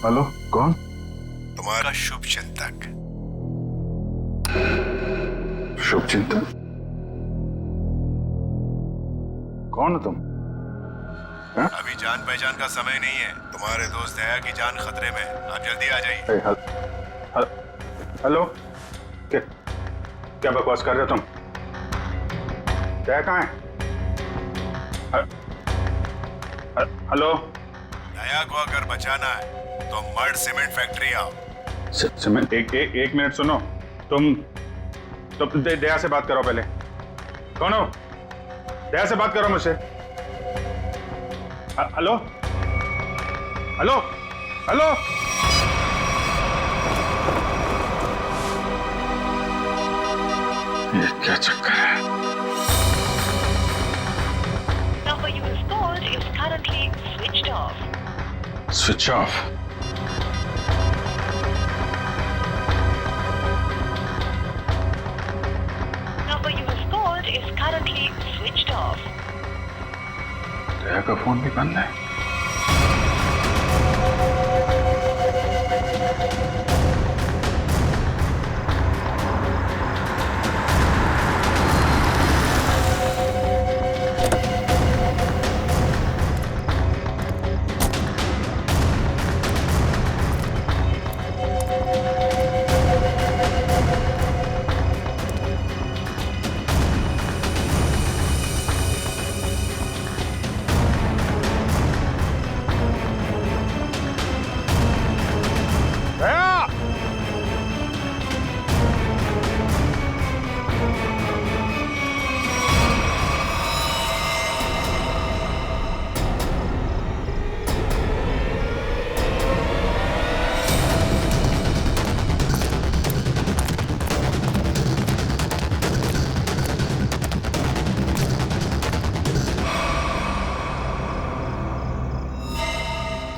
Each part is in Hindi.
हेलो, कौन? तुम्हारा शुभ चिंतक। शुभ चिंतक? कौन हो तुम? अभी जान पहचान का समय नहीं है। तुम्हारे दोस्त दया की जान खतरे में। आप जल्दी आ जाइए। हेलो, क्या बकवास कर रहे हो तुम? दया कहाँ है? हेलो। दया को अगर बचाना है तो मर्ड सीमेंट फैक्ट्री आओ। सीमेंट? एक मिनट सुनो। तुम दया से बात करो पहले। कौन हो? दया से बात करो मुझसे। Hello hello hello. ये क्या चक्कर है? Number you have called is currently switched off. Switch off? Number you have called is currently switched off. दया का फोन भी बंद है।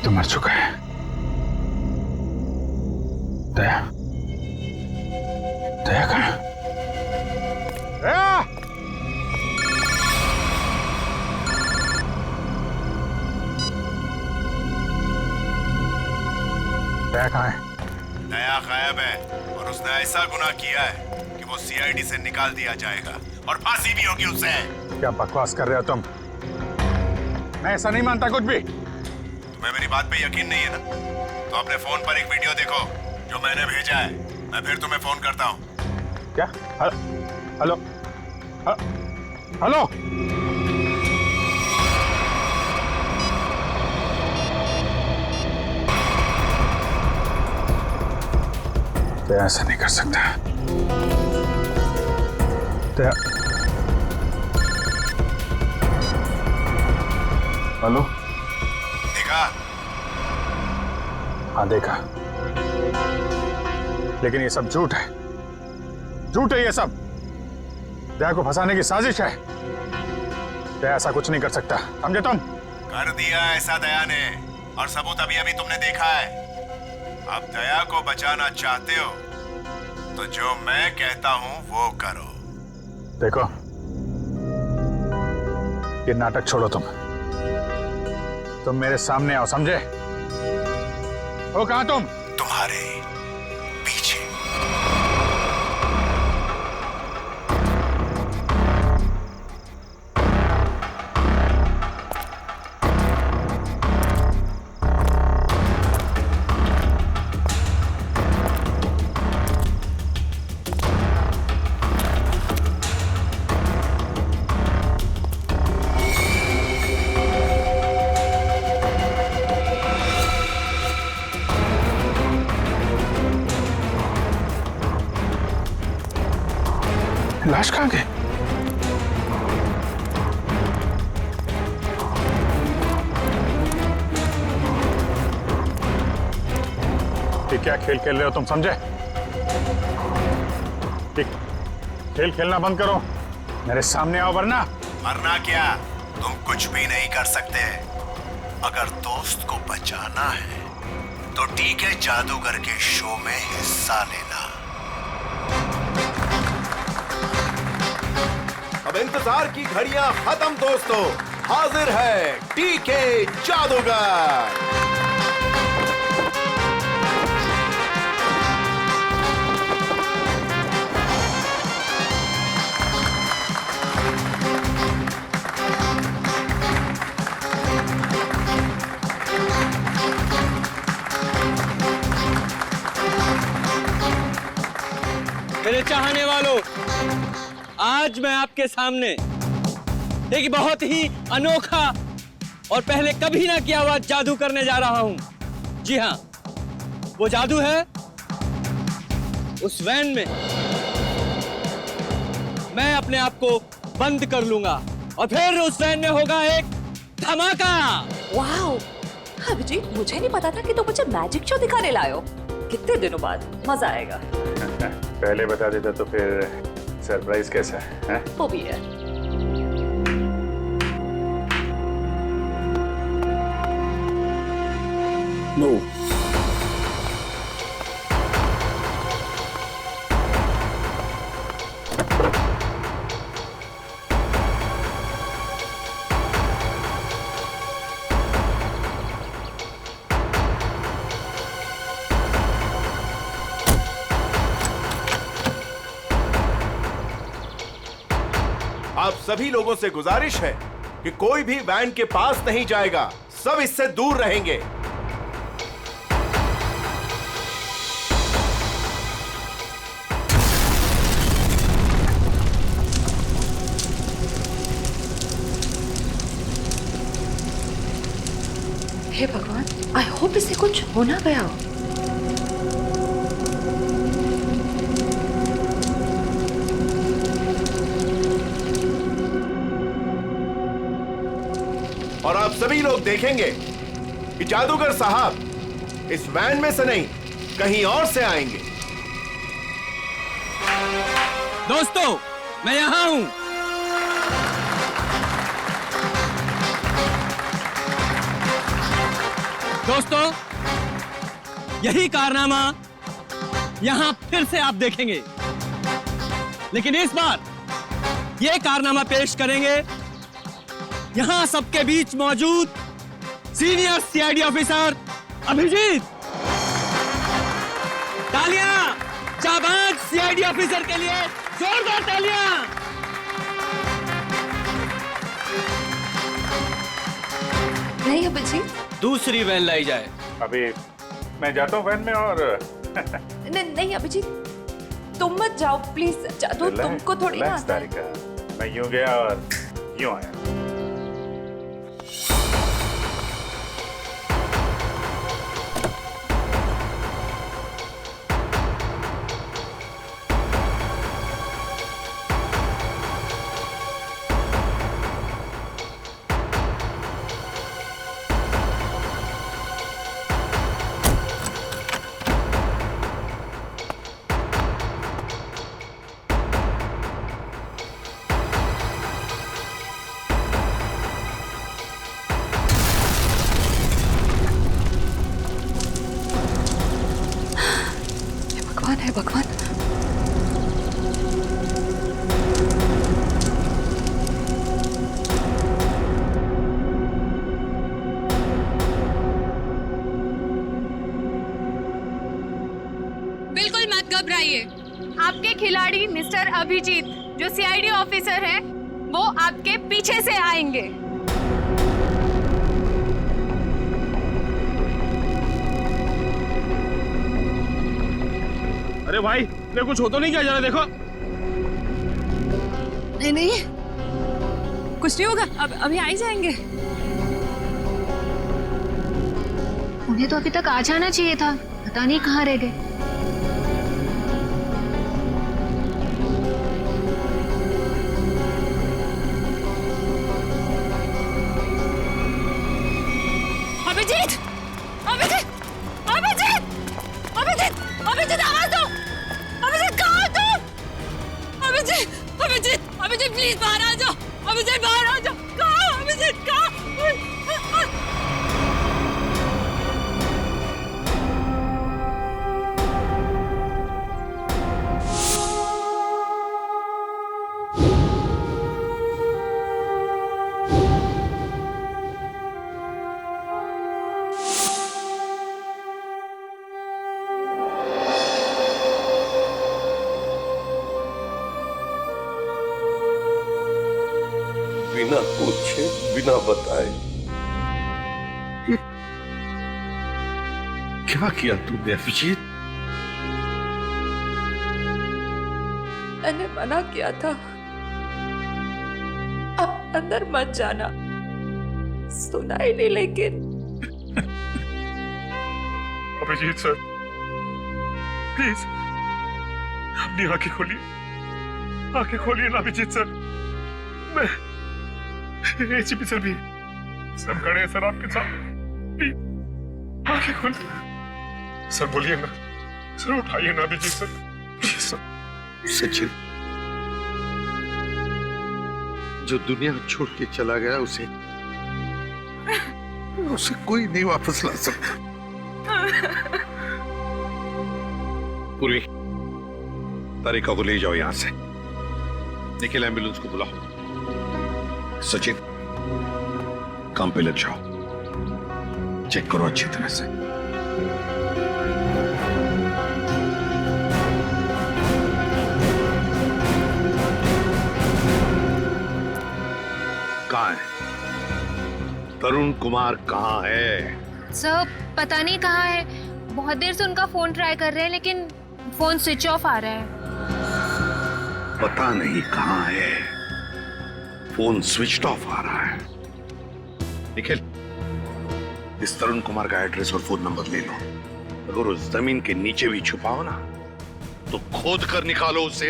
तो मर चुका है। दया, दया कहाँ? दया! दया कहाँ है? दया गायब है और उसने ऐसा गुनाह किया है कि वो सीआईडी से निकाल दिया जाएगा और फांसी भी होगी उसे। क्या बकवास कर रहे हो तुम? मैं ऐसा नहीं मानता कुछ भी। तुम्हें मेरी बात पे यकीन नहीं है ना? तो अपने फोन पर एक वीडियो देखो जो मैंने भेजा है। मैं फिर तुम्हें फोन करता हूँ। क्या? Hello hello. तो ऐसा नहीं कर सकता। हेलो। देखा? हाँ देखा, लेकिन ये सब झूठ है। झूठ है ये सब। दया को फंसाने की साजिश है। दया ऐसा कुछ नहीं कर सकता, समझे तुम? कर दिया ऐसा दया ने, और सबूत अभी अभी तुमने देखा है। अब दया को बचाना चाहते हो तो जो मैं कहता हूं वो करो। देखो, ये नाटक छोड़ो। तुम मेरे सामने आओ, समझे? हो कहां तुम? तुम्हारे पीछे। लाश कहां गई? ये क्या खेल खेल रहे हो तुम, समझे? खेल खेलना बंद करो, मेरे सामने आओ, वरना। मरना क्या, तुम कुछ भी नहीं कर सकते। अगर दोस्त को बचाना है तो टीके जादूगर के शो में हिस्सा लेना। अब इंतजार की घड़ियां खत्म दोस्तों, हाजिर है टीके जादूगर। चाहने वालों, आज मैं आपके सामने एक बहुत ही अनोखा और पहले कभी ना किया हुआ जादू करने जा रहा हूं। जी हां, वो जादू है उस वैन में मैं अपने आप को बंद कर लूंगा और फिर उस वैन में होगा एक धमाका। वाओ, अभिजीत, मुझे नहीं पता था कि तुम मुझे मैजिक शो दिखाने लाए हो। कितने दिनों बाद, मजा आएगा। पहले बता देता तो फिर सरप्राइज कैसा है? वो भी है। नो, आप सभी लोगों से गुजारिश है कि कोई भी वैन के पास नहीं जाएगा। सब इससे दूर रहेंगे। हे भगवान, आई होप इससे कुछ हो ना गया हो। और आप सभी लोग देखेंगे कि जादूगर साहब इस वैन में से नहीं, कहीं और से आएंगे। दोस्तों, मैं यहां हूं। दोस्तों, यही कारनामा यहां फिर से आप देखेंगे, लेकिन इस बार यह कारनामा पेश करेंगे यहां सबके बीच मौजूद सीनियर सीआईडी ऑफिसर अभिजीत। तालियां जाबाज सीआईडी ऑफिसर के लिए, जोरदार तालियां। नहीं अभिजीत, दूसरी वैन लाई जाए। अभी मैं जाता हूँ वैन में और नहीं अभिजीत, तुम मत जाओ प्लीज। जादू तुमको थोड़ी ना आता है। तारिका, मैं यूं गया और यूं आया। है भगवान। बिल्कुल मत घबराइए। आपके खिलाड़ी मिस्टर अभिजीत जो सीआईडी ऑफिसर हैं, वो आपके पीछे से आएंगे। अरे भाई, ये कुछ हो तो नहीं क्या? जरा देखो। नहीं नहीं, कुछ नहीं होगा। अब अभी आ ही जाएंगे। उन्हें तो अभी तक आ जाना चाहिए था, पता नहीं कहाँ रह गए। अभिजीत, अभिजीत, अभिजीत, अभिजीत, अभिजीत, आवाज दो। अभिजीत, कहाँ हो तुम? अभिजीत, अभिजीत, अभिजीत, प्लीज बाहर आ जाओ। अभिजीत, बाहर आ जाओ। कहाँ हो अभिजीत? कहाँ? बिना पूछे, बिना बताए क्या किया तूने अभिजीत? मैंने मना किया था, अब अंदर मत जाना। सुना ही नहीं, लेकिन अभिजीत सर, प्लीज अपनी आंखें खोलिए, आंखें खोलिए ना अभिजीत सर। मैं एसीपी सर भी सब खड़े हैं सर आपके साथ, प्लीज आंखें खोलिए सर। बोलिए ना सर, उठाइए ना Abhijit sir, please sir. Sachin जो दुनिया छोड़ के चला गया उसे कोई नहीं वापस ला सकता। पूर्वी, तारिका को ले जाओ यहां से। निखिल, एम्बुलेंस को बुलाओ। सचिन, काम पे लग जाओ, चेक करो अच्छी तरह से। कहाँ है तरुण कुमार? कहाँ है? सर पता नहीं कहाँ है, बहुत देर से उनका फोन ट्राई कर रहे हैं लेकिन फोन स्विच ऑफ आ रहा है। पता नहीं कहाँ है, फोन स्विच ऑफ आ रहा है। निखिल, इस तरुण कुमार का एड्रेस और फोन नंबर ले लो। अगर उस जमीन के नीचे भी छुपाओ ना तो खोद कर निकालो उसे।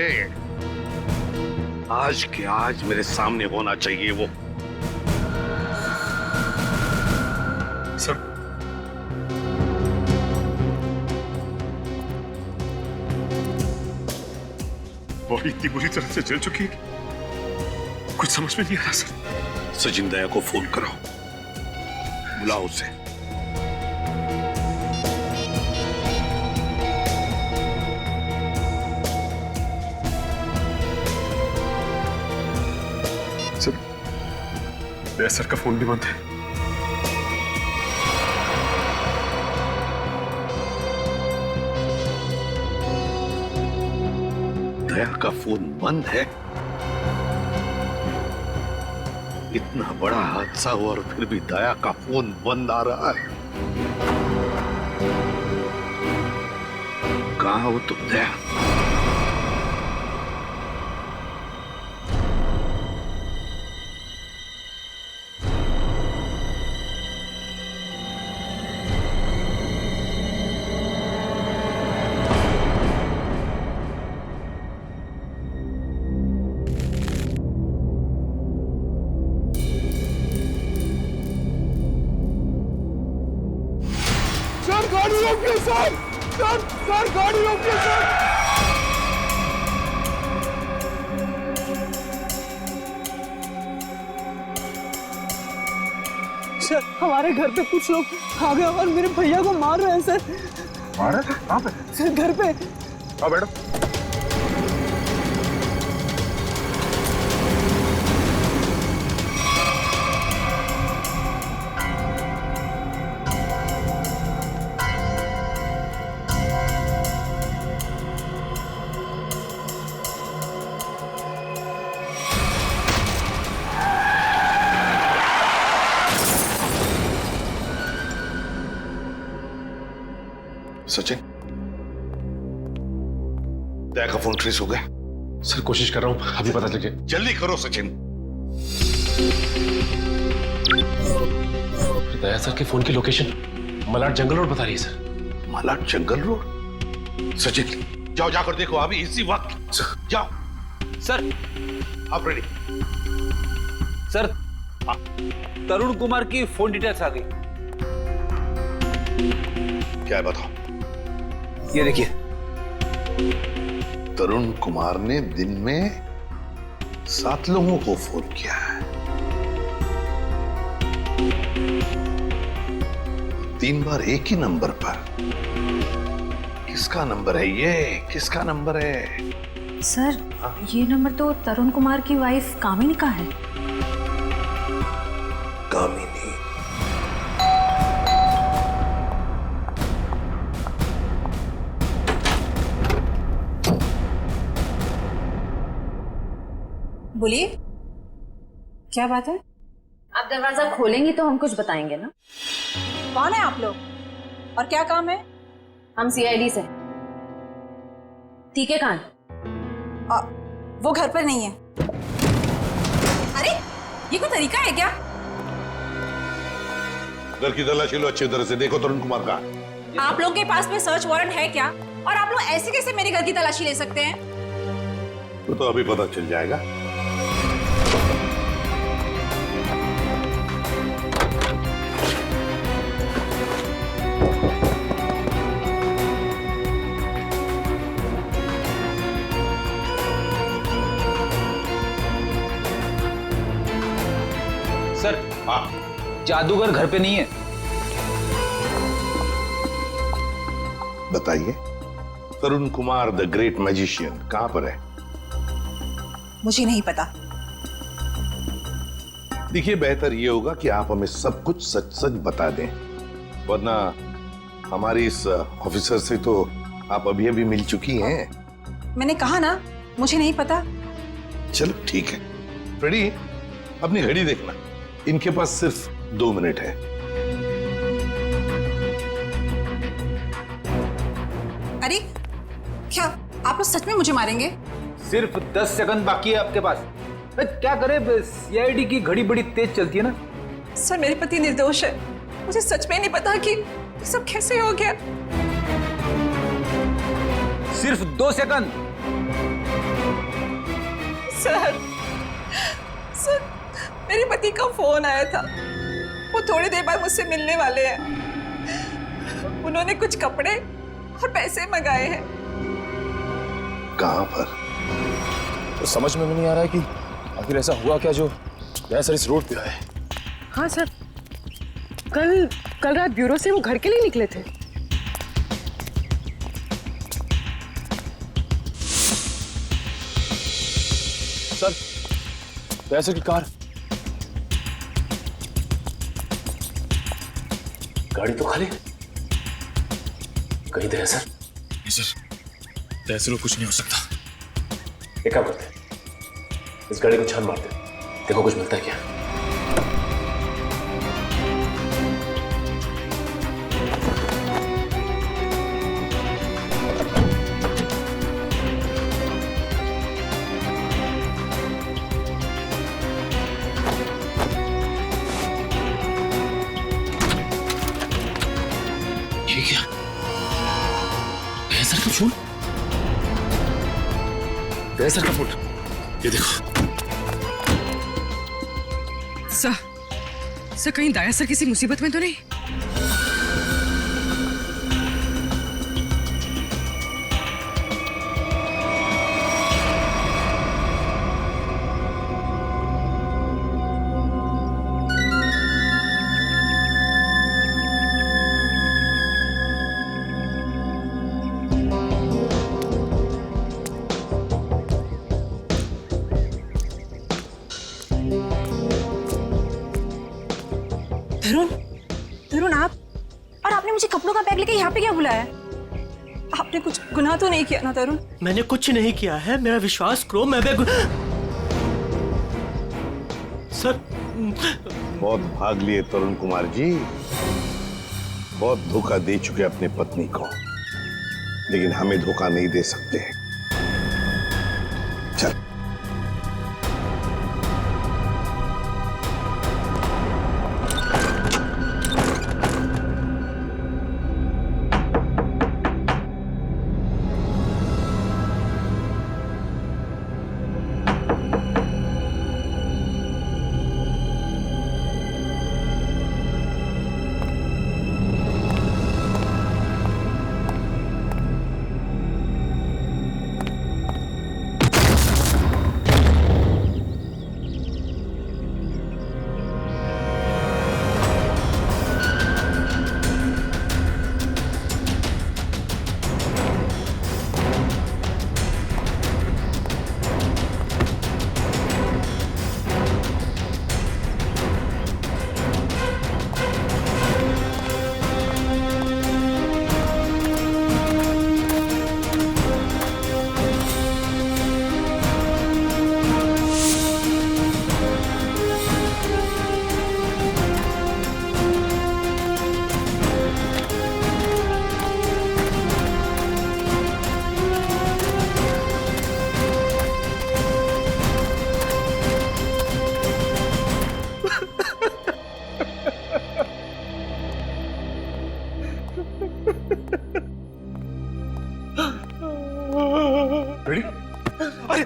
आज के आज मेरे सामने होना चाहिए वो। सर, बॉडी इतनी बुरी तरह से जल चुकी है, कुछ समझ में नहीं आ रहा सर। सचिन दया को फोन करो, बुलाओ उसे। सर, दया सर का फोन भी बंद है। दया का फोन बंद है? इतना बड़ा हादसा हुआ और फिर भी दया का फोन बंद आ रहा है। कहाँ हो तुम दया? गाड़ी रोकिए सर, सर गाड़ी रोकिए सर। सर, हमारे घर पे कुछ लोग आ गए और मेरे भैया को मार रहे हैं सर। मार रहे? कहाँ पे? सर घर पे। हाँ मैडम। सचिन, दया का फोन ट्रेस हो गया? सर कोशिश कर रहा हूँ, अभी पता चल जाए। जल्दी करो सचिन। दया सर के फोन की लोकेशन मलाड जंगल रोड बता रही है सर। मलाड जंगल रोड? सचिन जाओ, जाकर देखो अभी इसी वक्त। जाओ सर। आप रेडी? सर, तरुण कुमार की फोन डिटेल्स आ गई। क्या है बताओ? ये देखिए, तरुण कुमार ने दिन में 7 लोगों को फोन किया है। 3 बार एक ही नंबर पर। किसका नंबर है ये? किसका नंबर है? सर, ये नंबर तो तरुण कुमार की वाइफ कामिनी का है। कामिनी? बोलिए, क्या बात है? आप दरवाजा खोलेंगी तो हम कुछ बताएंगे ना। कौन है आप लोग और क्या काम है? हम सीआईडी से। ठीक है कान। वो घर पर नहीं है। अरे ये कोई तरीका है क्या? घर की तलाशी लो अच्छी तरह से, देखो तरुण कुमार का। आप लोगों के पास में सर्च वारंट है क्या? और आप लोग ऐसे कैसे मेरे घर की तलाशी ले सकते हैं? तो अभी पता चल जाएगा। सर, हाँ जादूगर घर पे नहीं है। बताइए, तरुण कुमार द ग्रेट मैजिशियन कहां पर है? मुझे नहीं पता। देखिए, बेहतर ये होगा कि आप हमें सब कुछ सच सच बता दें, वरना हमारी इस ऑफिसर से तो आप अभी अभी मिल चुकी हैं। मैंने कहा ना, मुझे नहीं पता। चलो ठीक है, फ्रेडी अपनी घड़ी देखना, इनके पास सिर्फ 2 मिनट है। अरे क्या आप लोग सच में मुझे मारेंगे? सिर्फ 10 सेकंड बाकी है आपके पास। क्या करे, सीआईडी की घड़ी बड़ी तेज चलती है ना। सर मेरे पति निर्दोष है, मुझे सच में नहीं पता कि ये सब कैसे हो गया। सिर्फ 2 सेकंड। सर मेरे पति का फोन आया था, वो थोड़ी देर बाद मुझसे मिलने वाले हैं। उन्होंने कुछ कपड़े और पैसे मंगाए हैं। कहां पर? तो समझ में नहीं आ रहा है कि आखिर ऐसा हुआ क्या जो सर इस रोड पे आए। हाँ सर, कल रात ब्यूरो से वो घर के लिए निकले थे। सर, सर की कार, गाड़ी तो खाली, कहीं दया सर? नहीं सर, दया लोग कुछ नहीं हो सकता। एक काम करते हैं, इस गाड़ी को छान मारते हैं, देखो कुछ मिलता है क्या। ये क्या? दया सर का फोन, दया सर का फोन, ये देखो। सर कहीं दया सर किसी मुसीबत में तो नहीं? तरुण आप, और आपने मुझे कपड़ों का बैग लेके यहाँ पे क्या बुलाया? आपने कुछ गुनाह तो नहीं किया ना तरुण? मैंने कुछ नहीं किया है, मेरा विश्वास करो। मैं सर, बहुत भाग लिए तरुण कुमार जी, बहुत धोखा दे चुके अपनी पत्नी को, लेकिन हमें धोखा नहीं दे सकते। चल। रेडी? अरे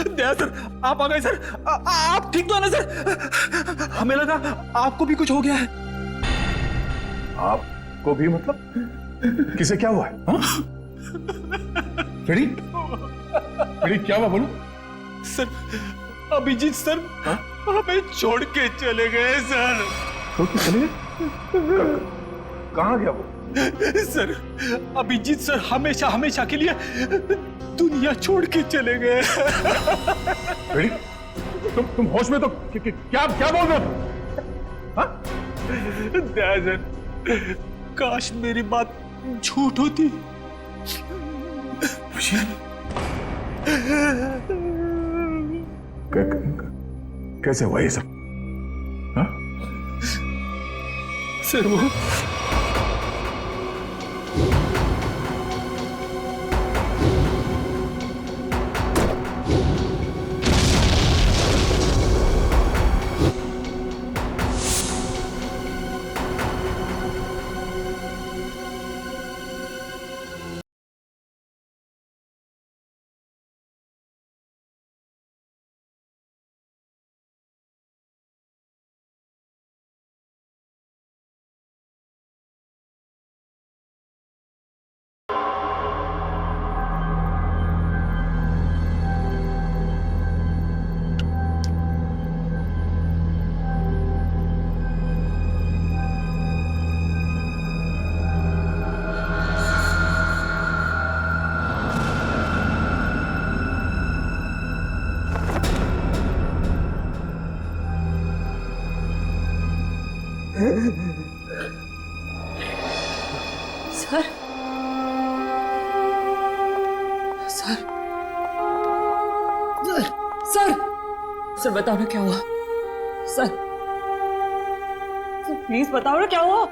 दया सर, आप आ गए सर। आप ठीक तो है ना सर? हमें लगा आपको भी कुछ हो गया है। आपको भी मतलब? किसे क्या हुआ है? रेडी? रेडी, क्या हुआ बोलो? सर, अभिजीत सर हमें छोड़ के चले गए सर। छोड़ के चले गए? कहाँ गया वो? सर, अभिजीत सर हमेशा हमेशा के लिए दुनिया छोड़ के चले गए। रेडी? तुम होश में तो क्या क्या बोल रहे हो? हाँ? दया सर, काश मेरी बात झूठ होती। कैसे हुआ ये सब? हाँ? सर वो सर, सर, सर, सर बताओ ना क्या हुआ? सर, सर प्लीज बताओ ना क्या हुआ?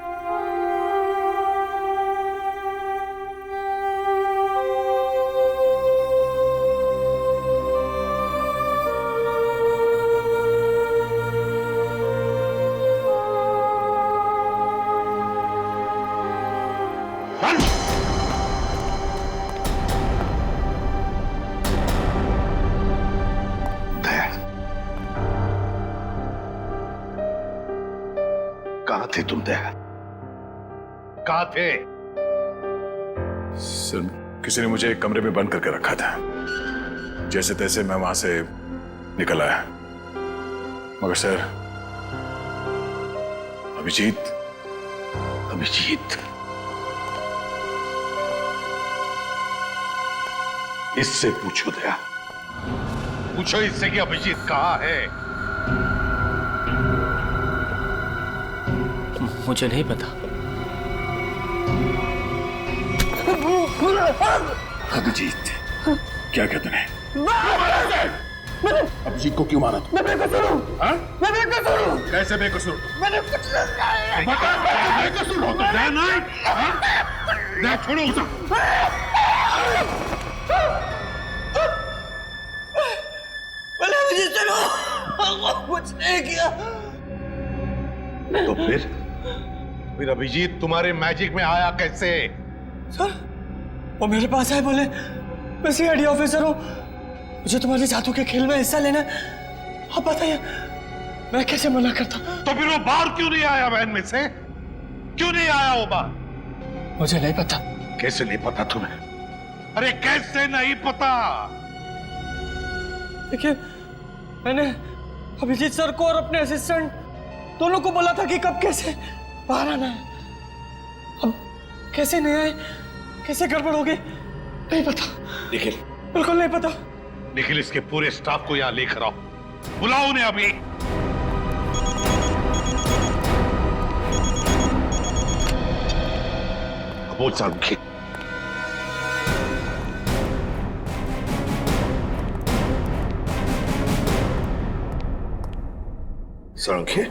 कहां थे तुम दया? कहां थे? सर, किसी ने मुझे एक कमरे में बंद करके रखा था। जैसे तैसे मैं वहां से निकल आया, मगर सर अभिजीत इससे पूछो दया, पूछो इससे कि अभिजीत कहां है? मुझे नहीं पता। अभिजीत, क्या कहते हैं? अभिजीत को क्यों मारा तुम? मैं बेकसूर हूँ। हाँ? मैं बेकसूर हूँ। कैसे बेकसूर? मैंने कुछ नहीं बता, बेकसूर हो तो दया नहीं? दया छोड़ो उसे। मैंने अभिजीत चलो कुछ नहीं किया। तो फिर अभिजीत तुम्हारे मैजिक में आया कैसे? सर, वो मेरे पास आए, बोले मैं सीआईडी ऑफिसर हूँ, मुझे तुम्हारे जादू के खेल में हिस्सा लेना है। आप बताइए मैं कैसे मना करता? तो फिर वो बाहर क्यों नहीं आया वैन में से? क्यों नहीं आया वो बाहर? मुझे नहीं पता। कैसे नहीं पता तुम्हें? अरे कैसे नहीं पता? देखिए, मैंने अभिजीत सर को और अपने असिस्टेंट दोनों को बोला था कि कब कैसे बाहर आना है। अब कैसे नहीं आए, कैसे गड़बड़ हो गई, नहीं पता। निखिल, बिल्कुल नहीं पता। निखिल, इसके पूरे स्टाफ को यहाँ लेकर आओ, बुलाओ उन्हें अभी। बोल सारुखी। सारुखी,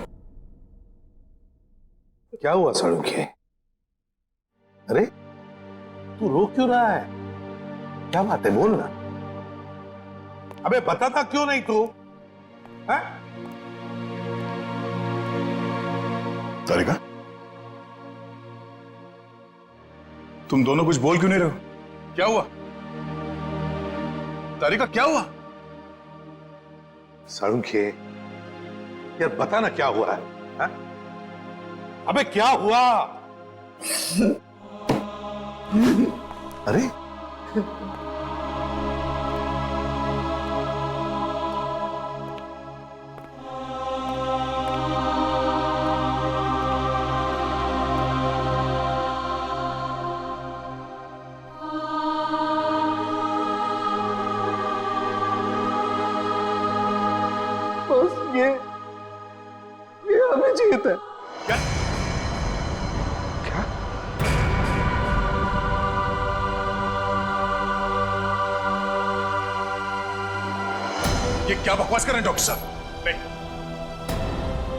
क्या हुआ सारुखी? अरे तू रो क्यों रहा है? क्या बात है, बोल ना। अबे बताता क्यों नहीं तू? सारिका, तुम दोनों कुछ बोल क्यों नहीं रहे हो? क्या हुआ? तारिका क्या हुआ? सारुंखे, यार बता ना क्या हुआ है, हा? अबे क्या हुआ? अरे ये अभिजीत है। क्या? क्या? ये क्या बकवास कर रहे हैं डॉक्टर साहब? नहीं,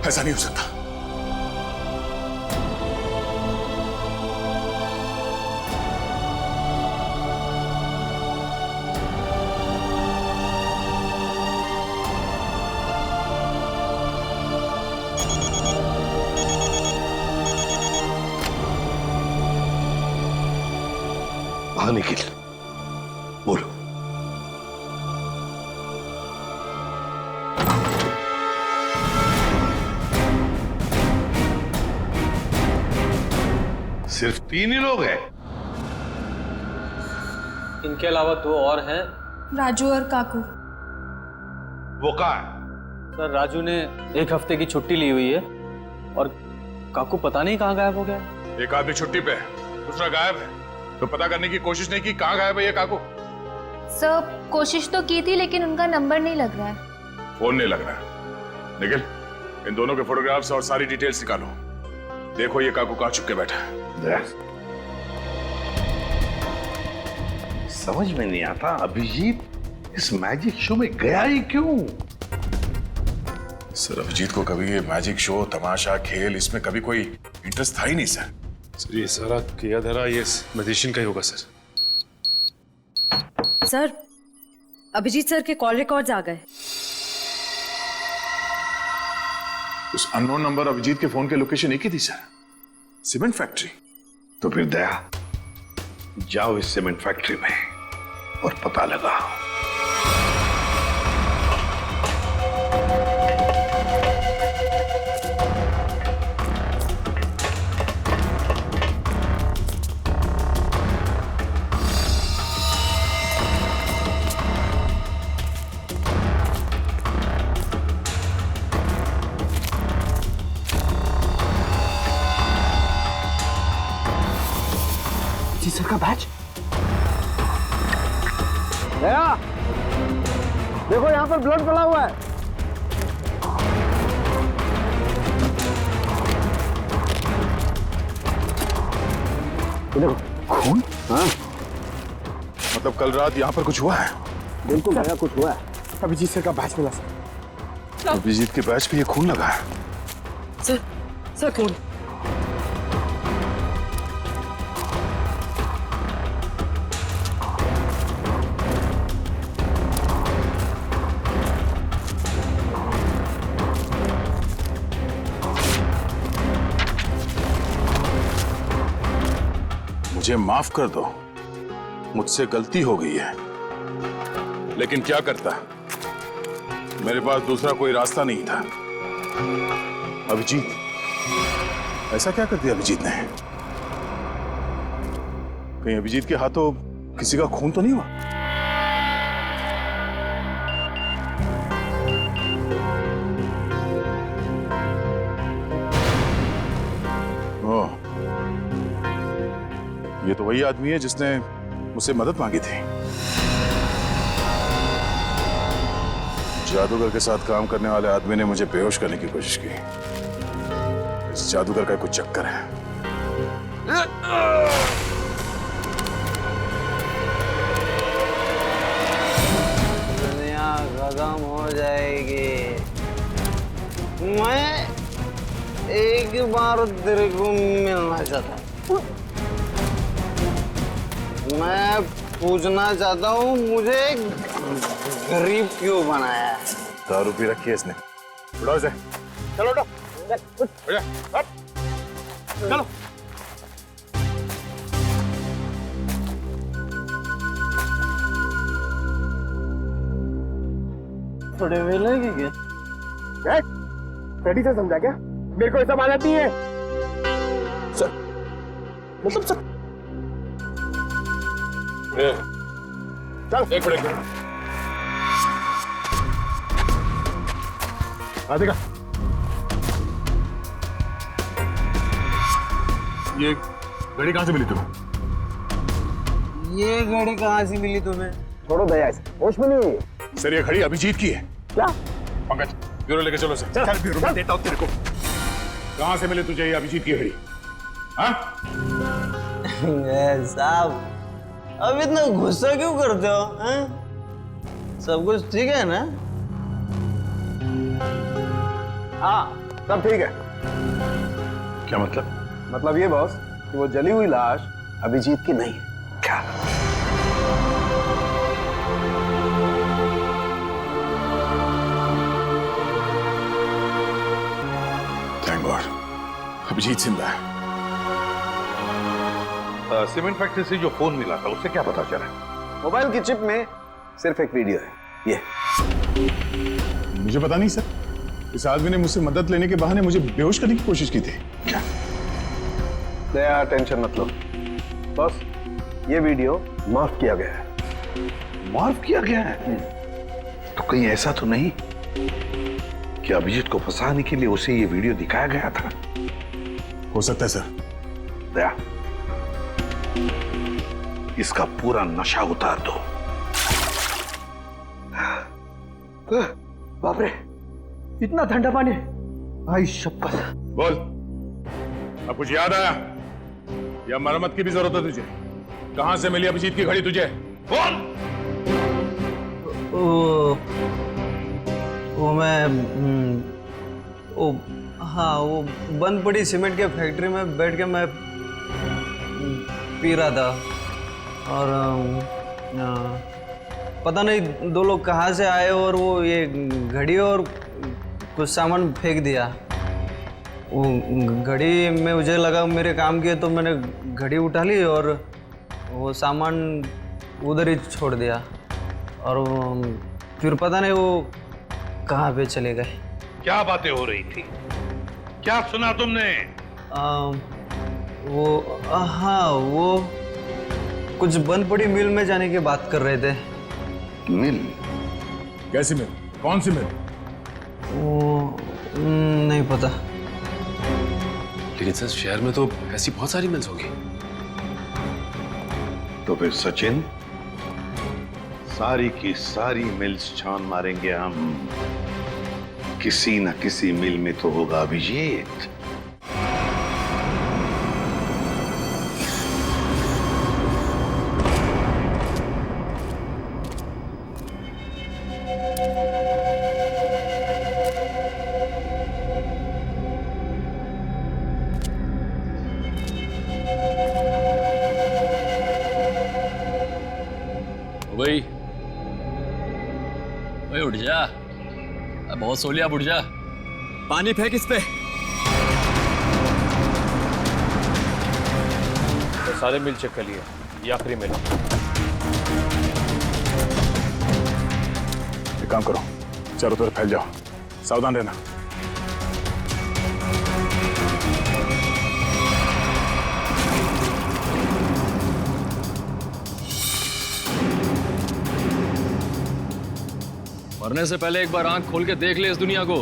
ऐसा नहीं हो सकता। हाँ निखिल, बोलो। सिर्फ 3 ही लोग हैं? इनके अलावा 2 और हैं। राजू और काकू। वो कहाँ है? सर राजू ने 1 हफ्ते की छुट्टी ली हुई है और काकू पता नहीं कहाँ गायब हो गया। एक आदमी छुट्टी पे है, दूसरा गायब है, तो पता करने की कोशिश नहीं की कहाँ गायब है ये काकू? सर कोशिश तो की थी लेकिन उनका नंबर नहीं लग रहा है। फोन नहीं लग रहा। निखिल, इन दोनों के फोटोग्राफ्स और सारी डिटेल्स निकालो। देखो ये काकू कहाँ छुप के बैठा है। समझ में नहीं आता अभिजीत इस मैजिक शो में गया ही क्यों? सर अभिजीत को कभी ये मैजिक शो, तमाशा, खेल, इसमें कभी कोई इंटरेस्ट था ही नहीं सर। सर ये सारा किया धरा ये मैजिशियन का ही होगा सर। सर अभिजीत सर के कॉल रिकॉर्ड्स आ गए। उस अननोन नंबर अभिजीत के फोन के लोकेशन एक ही थी सर, सीमेंट फैक्ट्री। तो फिर दया, जाओ इस सीमेंट फैक्ट्री में और पता लगाओ। सर का बैच। दया, देखो यहाँ पर ब्लड पड़ा हुआ है। देखो खून। हाँ, मतलब कल रात यहाँ पर कुछ हुआ है? बिल्कुल दया, कुछ हुआ है। अभिजीत सर का बैच मिला सर। अभिजीत के बैच पे ये खून लगा है। सर खून। मुझे माफ कर दो, मुझसे गलती हो गई है, लेकिन क्या करता, मेरे पास दूसरा कोई रास्ता नहीं था। अभिजीत, ऐसा क्या कर दिया अभिजीत ने? कहीं अभिजीत के हाथों किसी का खून तो नहीं हुआ? ओह, ये तो वही आदमी है जिसने मुझसे मदद मांगी थी। जादूगर के साथ काम करने वाले आदमी ने मुझे बेहोश करने की कोशिश की। इस जादूगर का कुछ चक्कर है। दुनिया खत्म हो जाएगी। मैं एक बार तेरे को मिलना चाहता हूँ। मैं पूछना चाहता हूँ, मुझे गरीब क्यों बनाया है? दारू पी रखी है इसने। उठाओ इसे। चलो उठो। चलो। थोड़े मिलेंगे क्या? रेडी से समझा क्या? मेरे को ऐसा मानती है सर, मतलब सर चल एक मिनट आ देखा ये घड़ी कहां से मिली तुम्हें? ये घड़ी कहाँ से मिली तुम्हें? छोड़ो दया से, होश में नहीं है। सर ये घड़ी अभिजीत की है। क्या? पंकज ब्यूरो लेके चलो सर। चल ब्यूरो में देता हूं तेरे को। कहां से मिली तुझे ये अभिजीत की घड़ी? हाँ? साहब अब इतना गुस्सा क्यों करते हो? सब कुछ ठीक है ना? हाँ सब ठीक है। क्या मतलब? मतलब ये बॉस कि वो जली हुई लाश अभिजीत की नहीं है। क्या? थैंक गॉड अभिजीत जिंदा है। सीमेंट फैक्ट्री से जो फोन मिला था उससे क्या पता चला? मोबाइल की चिप में सिर्फ एक वीडियो है ये। मुझे पता नहीं सर, इस आदमी ने मुझसे मदद लेने के बहाने मुझे बेहोश करने की कोशिश की थी। क्या? दया टेंशन मत लो बॉस, ये वीडियो माफ किया गया है। माफ किया गया है? तो कहीं ऐसा तो नहीं कि अभिजीत को फंसाने के लिए उसे ये वीडियो दिखाया गया था? हो सकता है सर। दया इसका पूरा नशा उतार दो। बाप रे इतना ठंडा पानी, भाई शपथ। बोल अब कुछ याद आया या मरम्मत की भी जरूरत है तुझे? कहां से मिली अभिजीत की घड़ी तुझे? बोल। वो मैं हाँ वो बंद पड़ी सीमेंट के फैक्ट्री में बैठ के मैं पी रहा था और पता नहीं दो लोग कहाँ से आए और वो ये घड़ी और कुछ सामान फेंक दिया। वो घड़ी में मुझे लगा मेरे काम की है तो मैंने घड़ी उठा ली और वो सामान उधर ही छोड़ दिया और फिर पता नहीं वो कहाँ पे चले गए। क्या बातें हो रही थी? क्या सुना तुमने? हाँ वो कुछ बंद पड़ी मिल में जाने की बात कर रहे थे। मिल? कैसी मिल? कौन सी मिल? वो नहीं पता। लेकिन सर शहर में तो ऐसी बहुत सारी मिल्स होगी। तो फिर सचिन सारी की सारी मिल्स छान मारेंगे हम। किसी न किसी मिल में तो होगा अभिजीत। भाई उठ जा, बहुत सो लिया, उठ जा। पानी फेंक इस पे। तो सारे मिल चेक कर लिए, ये आखिरी मिल। एक काम करो, चारों तरफ फैल जाओ, सावधान रहना। मरने से पहले एक बार आंख खोल के देख ले इस दुनिया को।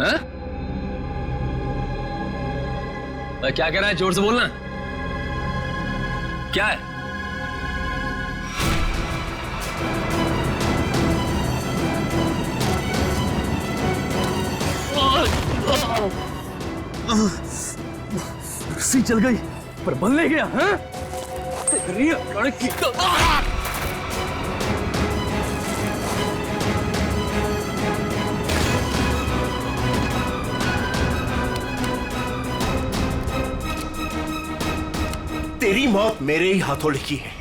हैं? क्या कह रहा है? जोर से बोलना। क्या है? रस्सी चल गई पर बल ले गया। हैं? तेरी मौत मेरे ही हाथों लिखी है।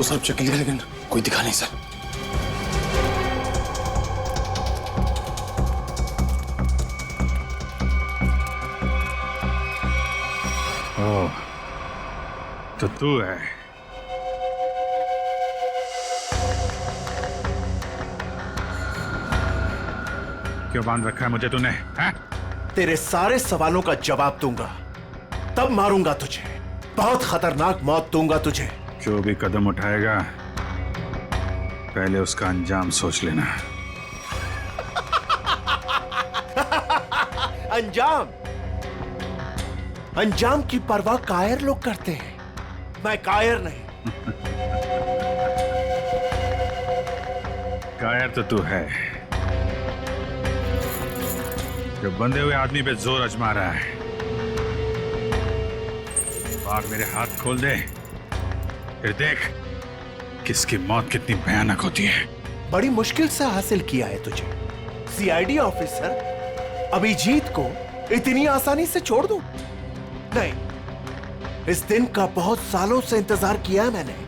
सब चेक लिया लेकिन कोई दिखा नहीं सर। ओह, तो तू है। क्यों बांध रखा है मुझे तूने? हैं? तेरे सारे सवालों का जवाब दूंगा, तब मारूंगा तुझे। बहुत खतरनाक मौत दूंगा तुझे। जो भी कदम उठाएगा पहले उसका अंजाम सोच लेना। अंजाम? अंजाम की परवाह कायर लोग करते हैं, मैं कायर नहीं। कायर तो तू है, जो बंधे हुए आदमी पे जोर आजमा रहा है। बाग मेरे हाथ खोल दे, फिर देख किसकी मौत कितनी भयानक होती है। बड़ी मुश्किल से हासिल किया है तुझे। सीआईडी ऑफिसर अभिजीत को इतनी आसानी से छोड़ दूं? नहीं, इस दिन का बहुत सालों से इंतजार किया है मैंने।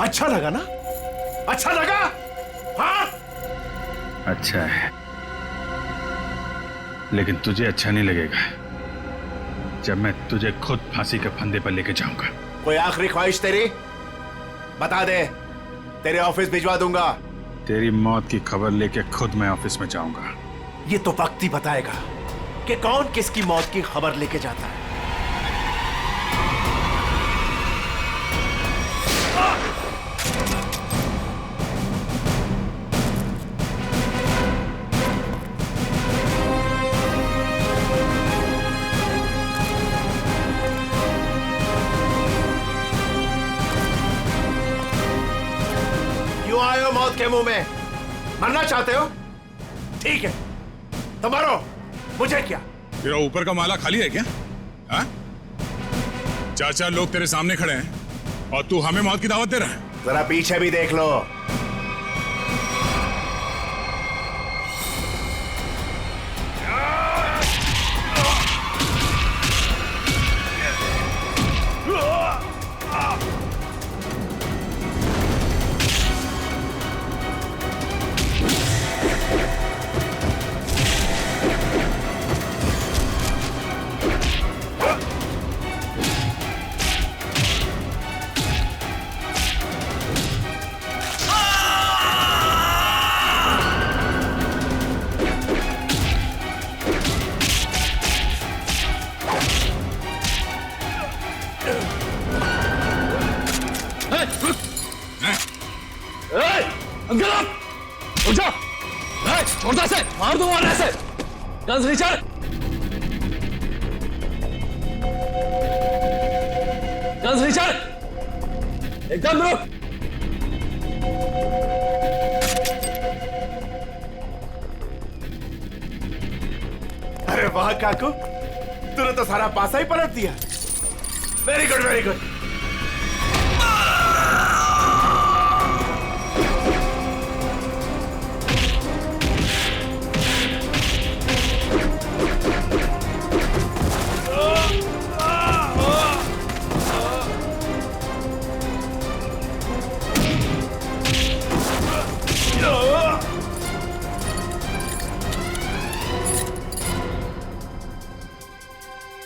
अच्छा लगा ना? अच्छा लगा? हाँ? अच्छा है, लेकिन तुझे अच्छा नहीं लगेगा जब मैं तुझे खुद फांसी के फंदे पर लेके जाऊंगा। कोई आखिरी ख्वाहिश तेरी? बता दे, तेरे ऑफिस भिजवा दूंगा। तेरी मौत की खबर लेके खुद मैं ऑफिस में जाऊंगा। ये तो वक्त ही बताएगा कि कौन किसकी मौत की खबर लेके जाता है। क्यों आए हो मौत के मुंह में? मरना चाहते हो? ठीक है, तो मरो, मुझे क्या? तेरा ऊपर का माला खाली है क्या? हाँ? 4 लोग तेरे सामने खड़े हैं और तू हमें मौत की दावत दे रहा है। जरा पीछे भी देख लो। छोड़ता से मार दूंगा ऐसे। गन्स रिचर्ड, गन्स रिचर्ड, एकदम रुक। अरे वाह काकू, तूने तो सारा पासा ही पलट दिया। Very good, very good.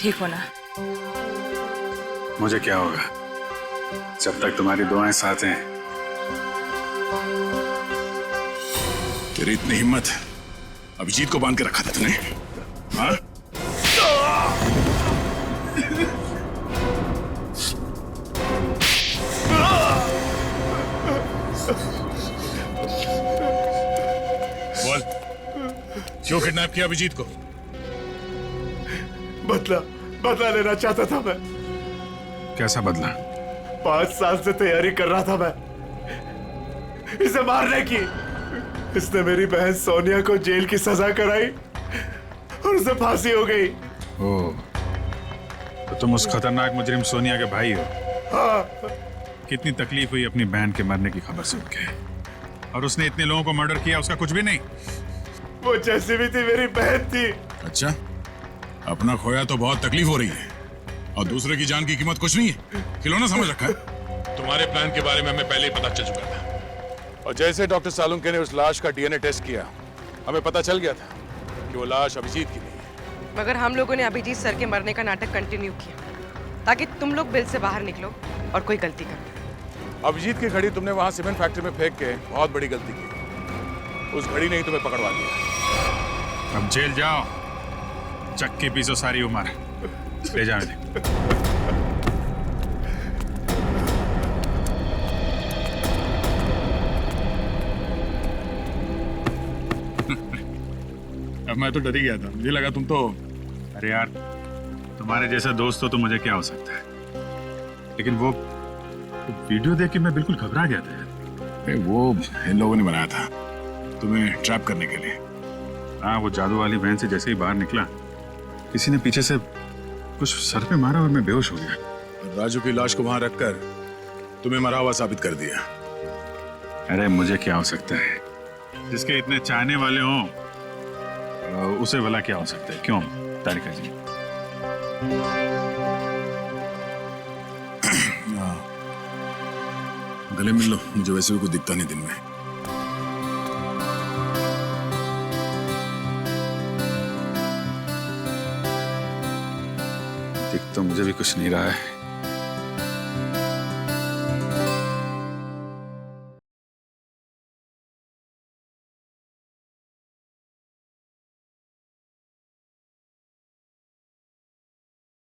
ठीक हो ना? मुझे क्या होगा जब तक तुम्हारी दुआएं साथ हैं। तेरी इतनी हिम्मत, अभिजीत को बांध के रखा था तूने? हाँ? बोल, क्यों किडनैप किया अभिजीत को? बदला लेना चाहता था मैं। कैसा बदला? 5 साल से तैयारी कर रहा था मैं इसे मारने की। इसने मेरी बहन सोनिया को जेल की सजा कराई और उसे फांसी हो गई। ओह, तो तुम उस खतरनाक मुजरिम सोनिया के भाई हो? हाँ। कितनी तकलीफ हुई अपनी बहन के मरने की खबर सुन के, और उसने इतने लोगों को मर्डर किया, उसका कुछ भी नहीं? वो जैसी भी थी मेरी बहन थी। अच्छा, अपना खोया तो बहुत तकलीफ हो रही है और दूसरे की जान की कीमत कुछ नहीं है, खिलौना समझ रखा है। तुम्हारे प्लान के बारे में हमें पहले ही पता चल चुका था और जैसे डॉक्टर सालुंके ने उस लाश का डीएनए टेस्ट किया, हमें पता चल गया था कि वो लाश अभिजीत की नहीं है। मगर हम लोगों ने अभिजीत सर के मरने का नाटक कंटिन्यू किया ताकि तुम लोग बिल से बाहर निकलो और कोई गलती करो। अभिजीत की घड़ी तुमने वहां सीमेंट फैक्ट्री में फेंक के बहुत बड़ी गलती की। उस घड़ी ने ही तुम्हें पकड़वा दिया। अब जेल जाओ, चक्की पीसो सारी उम्र। ले जाओ इन्हें। अब मैं तो डर ही गया था, मुझे लगा तुम तो। अरे यार, तुम्हारे जैसा दोस्त हो तो मुझे क्या हो सकता है, लेकिन वो वीडियो देख के मैं बिल्कुल घबरा गया था यार। वो इन लोगों ने बनाया था तुम्हें ट्रैप करने के लिए। हाँ, वो जादू वाली वैन से जैसे ही बाहर निकला, किसी ने पीछे से कुछ सर पे मारा और मैं बेहोश हो गया। राजू की लाश को वहां रखकर तुम्हें मरा हुआ साबित कर दिया। अरे मुझे क्या हो सकता है, जिसके इतने चाहने वाले हों उसे भला क्या हो सकता है? क्यों तारिका जी? गले मिल लो, मुझे वैसे भी कुछ दिखता नहीं दिन में। दिख तो मुझे भी कुछ नहीं रहा है।